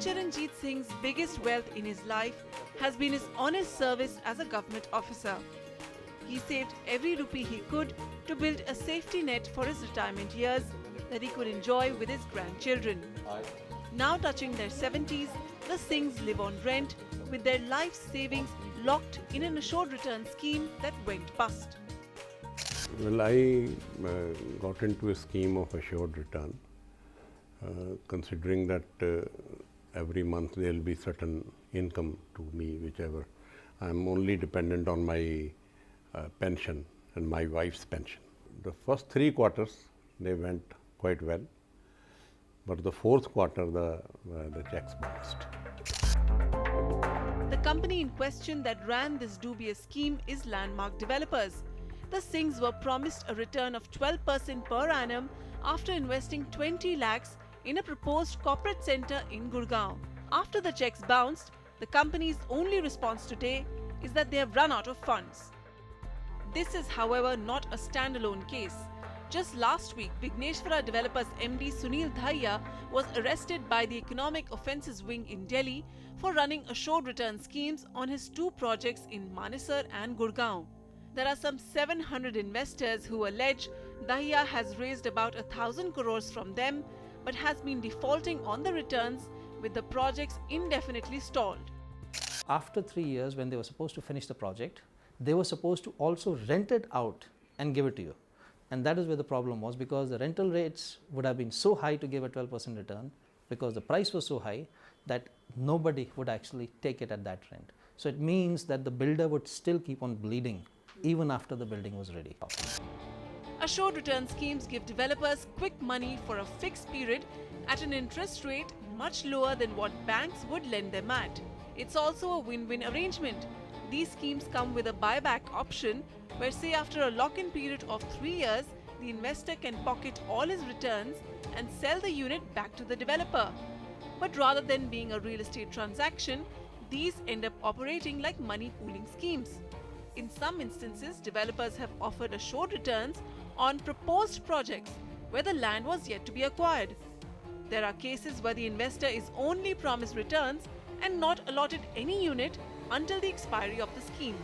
Charanjit Singh's biggest wealth in his life has been his honest service as a government officer. He saved every rupee he could to build a safety net for his retirement years that he could enjoy with his grandchildren. Now touching their 70s, the Singhs live on rent with their life savings locked in an assured return scheme that went bust. Well, I got into a scheme of assured return, considering that every month there will be certain income to me, whichever. I am only dependent on my pension and my wife's pension. The first 3 quarters, they went quite well, but the 4th quarter, the checks bounced. The company in question that ran this dubious scheme is Landmark Developers. The Singhs were promised a return of 12% per annum after investing 20 lakhs in a proposed corporate centre in Gurgaon. After the checks bounced, the company's only response today is that they have run out of funds. This is, however, not a standalone case. Just last week, Vigneshwara Developers MD Sunil Dhaiya was arrested by the Economic Offences Wing in Delhi for running assured return schemes on his 2 projects in Manesar and Gurgaon. There are some 700 investors who allege Dhaiya has raised about 1,000 crores from them but has been defaulting on the returns, with the projects indefinitely stalled. After 3 years, when they were supposed to finish the project, they were supposed to also rent it out and give it to you. And that is where the problem was, because the rental rates would have been so high to give a 12% return, because the price was so high that nobody would actually take it at that rent. So it means that the builder would still keep on bleeding even after the building was ready. Assured return schemes give developers quick money for a fixed period at an interest rate much lower than what banks would lend them at. It's also a win-win arrangement. These schemes come with a buyback option where, say, after a lock-in period of 3 years, the investor can pocket all his returns and sell the unit back to the developer. But rather than being a real estate transaction, these end up operating like money pooling schemes. In some instances, developers have offered assured returns on proposed projects where the land was yet to be acquired. There are cases where the investor is only promised returns and not allotted any unit until the expiry of the scheme.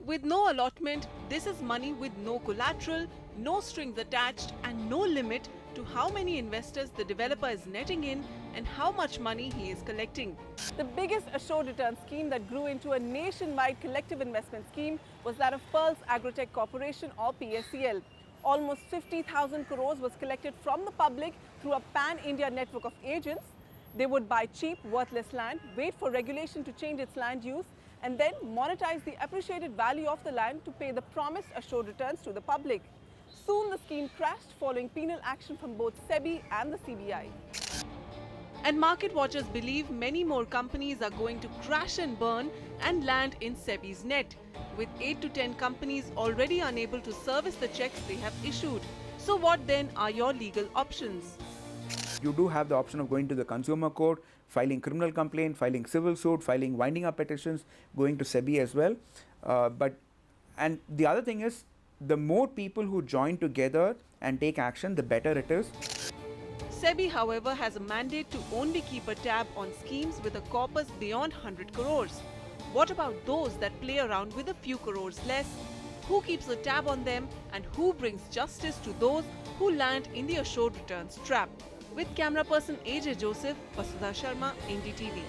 With no allotment, this is money with no collateral, no strings attached, and no limit to how many investors the developer is netting in and how much money he is collecting. The biggest assured return scheme that grew into a nationwide collective investment scheme was that of Pearls Agrotech Corporation, or PSCL. Almost 50,000 crores was collected from the public through a pan-India network of agents. They would buy cheap, worthless land, wait for regulation to change its land use, and then monetize the appreciated value of the land to pay the promised assured returns to the public. Soon the scheme crashed following penal action from both SEBI and the CBI. And market watchers believe many more companies are going to crash and burn and land in SEBI's net, with 8 to 10 companies already unable to service the checks they have issued. So what then are your legal options? You do have the option of going to the consumer court, filing criminal complaint, filing civil suit, filing winding up petitions, going to SEBI as well. And the other thing is, the more people who join together and take action, the better it is. SEBI, however, has a mandate to only keep a tab on schemes with a corpus beyond 100 crores. What about those that play around with a few crores less? Who keeps a tab on them, and who brings justice to those who land in the assured returns trap? With camera person AJ Joseph, Vasudha Sharma, NDTV.